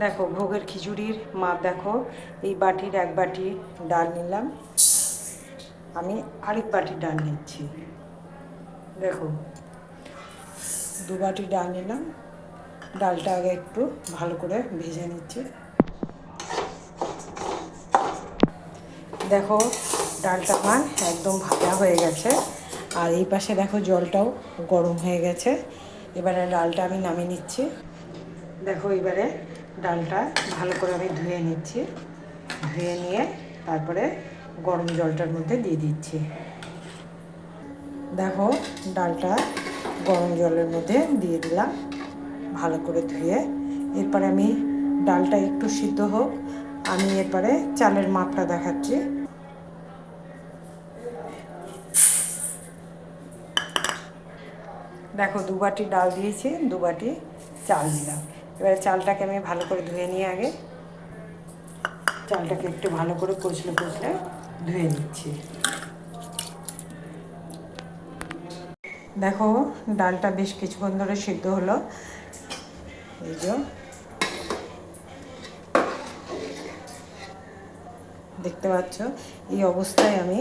দেখো ভোগের খিচুড়ির মাপ দেখো, এই বাটির এক বাটি ডাল নিলাম, আমি আরেক বাটি ডাল নিচ্ছি। দেখো 2 বাটি ডাল নিলাম, ডালটা আগে একটু ভালো করে ভেজে নিচ্ছি। দেখো ডালটা আমার একদম ভাজা হয়ে গেছে, আর এই পাশে দেখো জলটাও গরম হয়ে গেছে। এবারে ডালটা আমি নামিয়ে নিচ্ছি। দেখো এবারে ডালটা ভালো করে আমি ধুয়ে নিচ্ছি, ধুয়ে নিয়ে তারপরে গরম জলটার মধ্যে দিয়ে দিচ্ছি। দেখো ডালটা গরম জলের মধ্যে দিয়ে দিলাম ভালো করে ধুয়ে। এরপরে আমি ডালটা একটু সিদ্ধ হোক, আমি এরপরে চালের মাপটা দেখাচ্ছি। দেখো 2 বাটি ডাল দিয়েছি, 2 বাটি চাল দিলাম। এবারে চালটাকে আমি ভালো করে ধুয়ে নিয়ে আগে চালটাকে একটু ভালো করে কচলে ধুয়ে নিচ্ছি। দেখো ডালটা বেশ কিছুক্ষণ ধরে সিদ্ধ হলো, এই যে দেখতে পাচ্ছ। এই অবস্থায় আমি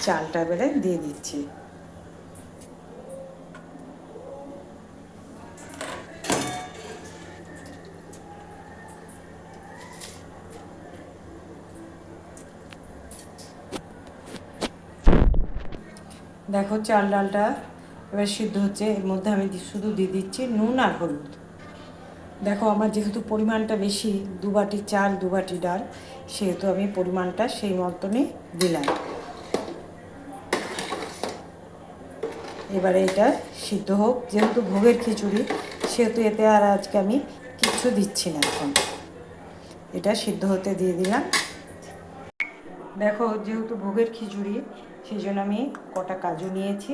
চালটা এবারে দিয়ে দিচ্ছি। দেখো চাল ডালটা এবার সিদ্ধ হচ্ছে, এর মধ্যে আমি শুধু দিয়ে দিচ্ছি নুন আর হলুদ। দেখো আমার যেহেতু পরিমাণটা বেশি, 2 বাটি চাল 2 বাটি ডাল, সেহেতু আমি পরিমাণটা সেই মতনই দিলাম। এবারে এটা সিদ্ধ হোক, যেহেতু ভোগের খিচুড়ি সেহেতু এতে আর আজকে আমি কিচ্ছু দিচ্ছি না। এখন এটা সিদ্ধ হতে দিয়ে দিলাম। দেখো যেহেতু ভোগের খিচুড়ি সেই জন্য আমি কটা কাজু নিয়েছি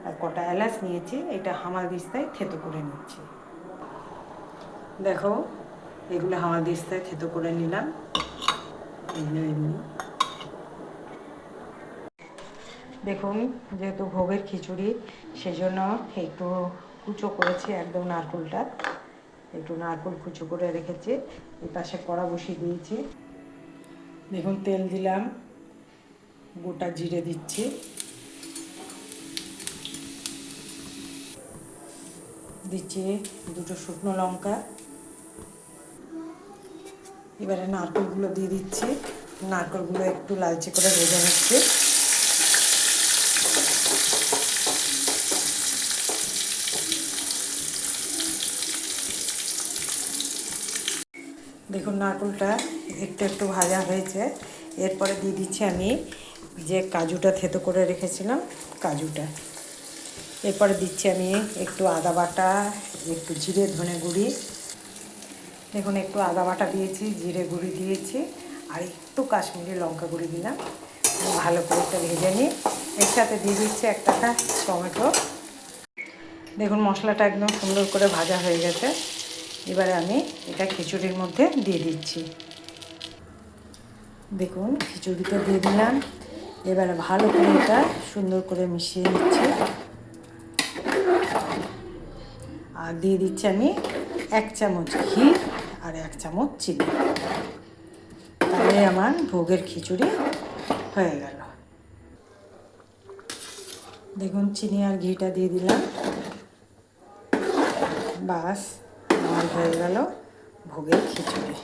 আর কটা এলাচ নিয়েছি, এটা হামালদিস্তায় থেতো করে নিচ্ছি। দেখো এগুলো হামালদিস্তায় থেতো করে নিলাম। এমনি দেখুন যেহেতু ভোগের খিচুড়ি সেজন্য একটু কুচো করেছি, একদম নারকেলটা একটু নারকেল কুচো করে রেখেছি। এই পাশে কড়া বসিয়ে দিয়েছি। দেখুন তেল দিলাম, গোটা জিরে দিচ্ছি, দিচ্ছি 2টো শুকনো লঙ্কা। এবারে নারকেলগুলো দিয়ে দিচ্ছি, নারকেলগুলো একটু লালচে করে ভেজে নিচ্ছি। দেখুন নারকেলটা একটু একটু ভাজা হয়েছে। এরপরে দিয়ে দিচ্ছি আমি যে কাজুটা থেতো করে রেখেছিলাম, কাজুটা। এরপরে দিচ্ছি আমি একটু আদা বাটা, একটু জিরে ধনে গুঁড়ি। দেখুন একটু আদা বাটা দিয়েছি, জিরে গুঁড়ি দিয়েছি, আর একটু কাশ্মীরি লঙ্কা গুঁড়ি দিলাম। ভালো করে একটা ভেজে নিই। এর সাথে দিয়ে দিচ্ছি একটা টমেটো। দেখুন মশলাটা একদম সুন্দর করে ভাজা হয়ে গেছে। এবারে আমি এটা খিচুড়ির মধ্যে দিয়ে দিচ্ছি। দেখুন খিচুড়িটা দিয়ে দিলাম। এবারে ভালো করে এটা সুন্দর করে মিশিয়ে নিচ্ছি, আর দিয়ে দিচ্ছি আমি 1 চামচ ঘি আর 1 চামচ চিনি। তাহলে আমার ভোগের খিচুড়ি হয়ে গেল। দেখুন চিনি আর ঘিটা দিয়ে দিলাম, বাস আমার হয়ে গেল ভোগের খিচুড়ি।